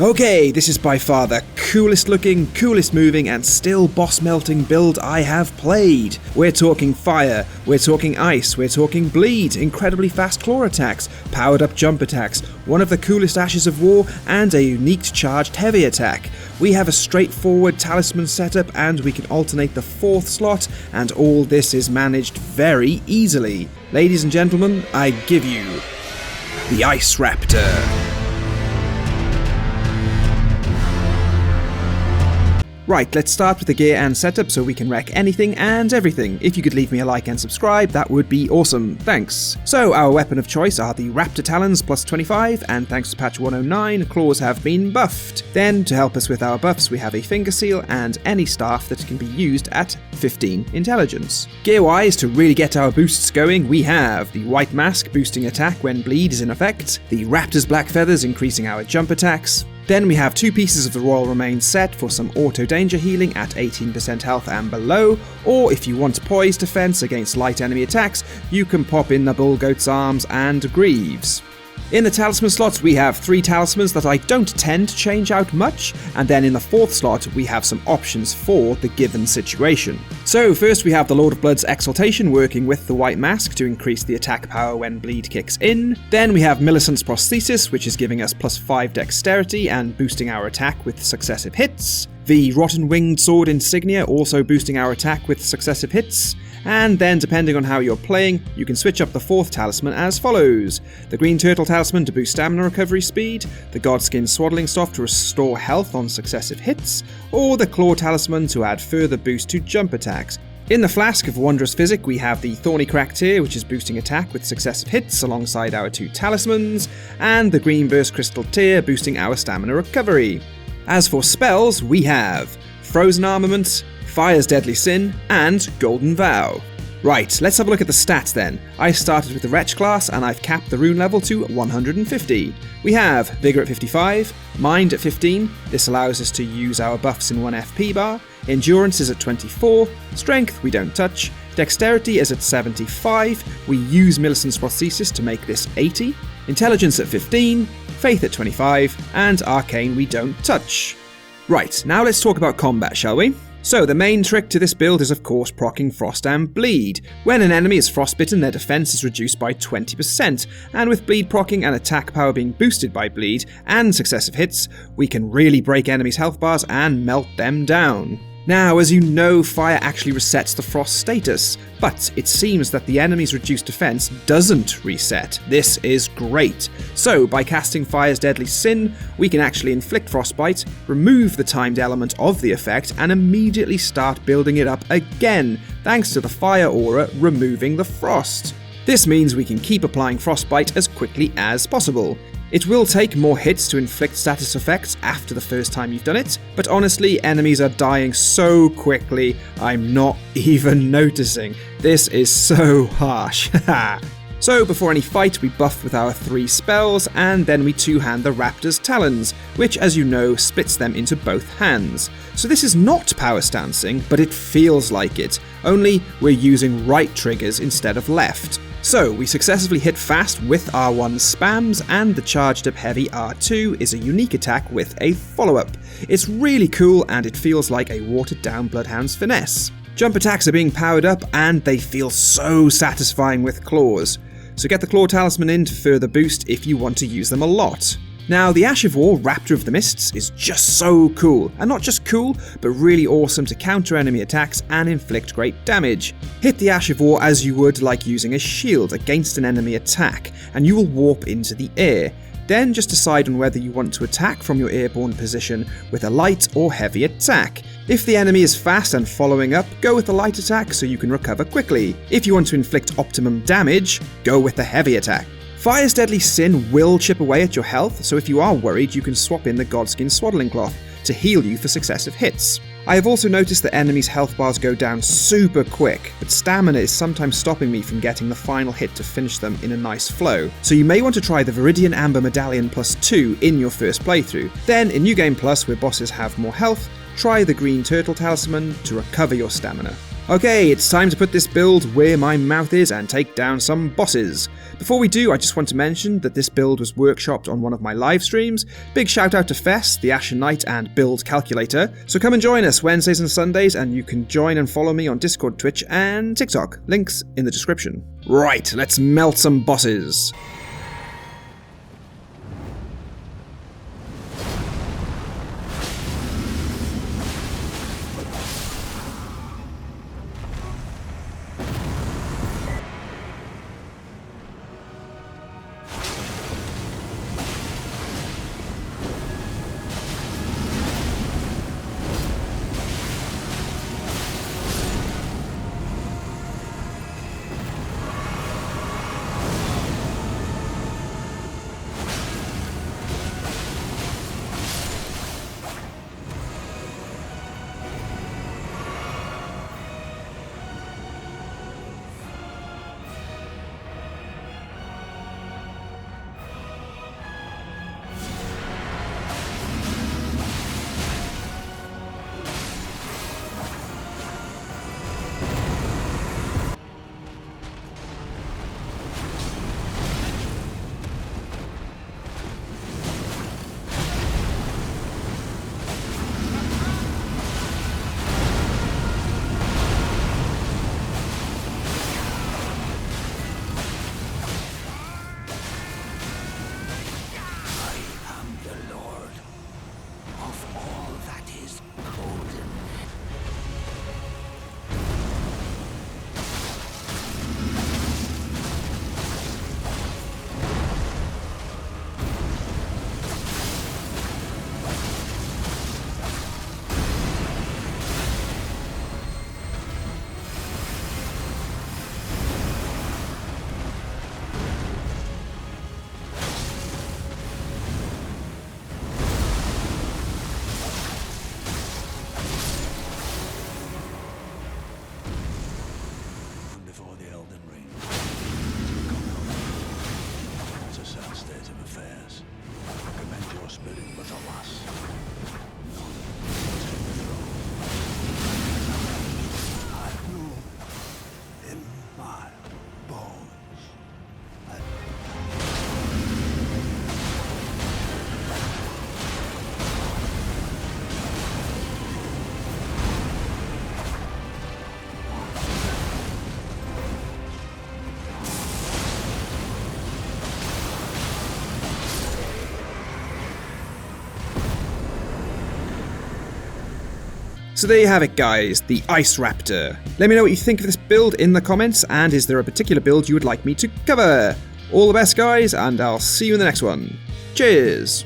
Okay, this is by far the coolest looking, coolest moving, and still boss melting build I have played. We're talking fire, we're talking ice, we're talking bleed, incredibly fast claw attacks, powered up jump attacks, one of the coolest Ashes of War, and a unique charged heavy attack. We have a straightforward talisman setup, and we can alternate the 4th slot, and all this is managed very easily. Ladies and gentlemen, I give you the Ice Raptor. Right, let's start with the gear and setup so we can wreck anything and everything. If you could leave me a like and subscribe, that would be awesome. Thanks. So our weapon of choice are the Raptor Talons plus 25, and thanks to patch 109, claws have been buffed. Then, to help us with our buffs, we have a finger seal and any staff that can be used at 15 intelligence. Gear-wise, to really get our boosts going, we have the White Mask boosting attack when bleed is in effect, the Raptor's Black Feathers increasing our jump attacks. Then we have 2 pieces of the Royal Remains set for some auto danger healing at 18% health and below, or if you want poise defense against light enemy attacks, you can pop in the Bull Goat's Arms and Greaves. In the talisman slots, we have 3 talismans that I don't tend to change out much, and then in the 4th slot we have some options for the given situation. So first we have the Lord of Blood's Exaltation working with the White Mask to increase the attack power when bleed kicks in. Then we have Millicent's Prosthesis, which is giving us plus 5 Dexterity and boosting our attack with successive hits. The Rotten Winged Sword Insignia also boosting our attack with successive hits. And then, depending on how you're playing, you can switch up the 4th talisman as follows. The Green Turtle Talisman to boost stamina recovery speed, the Godskin Swaddling Staff to restore health on successive hits, or the Claw Talisman to add further boost to jump attacks. In the Flask of Wondrous Physic, we have the Thorny Crack Tear, which is boosting attack with successive hits alongside our 2 talismans, and the Green Burst Crystal Tear boosting our stamina recovery. As for spells, we have Frozen Armament, Fire's Deadly Sin, and Golden Vow. Right, let's have a look at the stats then. I started with the Wretch class and I've capped the rune level to 150. We have Vigor at 55, Mind at 15, this allows us to use our buffs in 1 FP bar, Endurance is at 24, Strength we don't touch, Dexterity is at 75, we use Millicent's Prosthesis to make this 80, Intelligence at 15, Faith at 25, and Arcane we don't touch. Right, now let's talk about combat, shall we? So the main trick to this build is of course proccing Frost and Bleed. When an enemy is frostbitten, their defense is reduced by 20%, and with Bleed proccing and attack power being boosted by Bleed and successive hits, we can really break enemies' health bars and melt them down. Now, as you know, fire actually resets the frost status, but it seems that the enemy's reduced defense doesn't reset. This is great. So, by casting Fire's Deadly Sin, we can actually inflict frostbite, remove the timed element of the effect, and immediately start building it up again, thanks to the fire aura removing the frost. This means we can keep applying frostbite as quickly as possible. It will take more hits to inflict status effects after the first time you've done it, but honestly, enemies are dying so quickly, I'm not even noticing. This is so harsh. So before any fight, we buff with our 3 spells, and then we 2-hand the Raptor's Talons, which as you know, splits them into both hands. So this is not power stancing, but it feels like it, only we're using right triggers instead of left. So we successfully hit fast with R1 spams, and the charged up heavy R2 is a unique attack with a follow-up. It's really cool and it feels like a watered down Bloodhound's finesse. Jump attacks are being powered up and they feel so satisfying with claws. So get the Claw Talisman in to further boost if you want to use them a lot. Now, the Ash of War Raptor of the Mists is just so cool, and not just cool, but really awesome to counter enemy attacks and inflict great damage. Hit the Ash of War as you would like using a shield against an enemy attack, and you will warp into the air. Then just decide on whether you want to attack from your airborne position with a light or heavy attack. If the enemy is fast and following up, go with the light attack so you can recover quickly. If you want to inflict optimum damage, go with the heavy attack. Fire's Deadly Sin will chip away at your health, so if you are worried, you can swap in the Godskin Swaddling Cloth to heal you for successive hits. I have also noticed that enemies' health bars go down super quick, but stamina is sometimes stopping me from getting the final hit to finish them in a nice flow. So you may want to try the Viridian Amber Medallion plus 2 in your first playthrough. Then in New Game Plus, where bosses have more health, try the Green Turtle Talisman to recover your stamina. Okay, it's time to put this build where my mouth is and take down some bosses. Before we do, I just want to mention that this build was workshopped on one of my live streams. Big shout out to Fess, the Ashen Knight, and Build Calculator. So come and join us Wednesdays and Sundays, and you can join and follow me on Discord, Twitch, and TikTok. Links in the description. Right, let's melt some bosses. Before the Elden Ring. It's a sad state of affairs. I commend your spirit, but alas, none will take the throne. I rule in my bones. So there you have it, guys, the Ice Raptor. Let me know what you think of this build in the comments, and is there a particular build you would like me to cover? All the best, guys, and I'll see you in the next one. Cheers!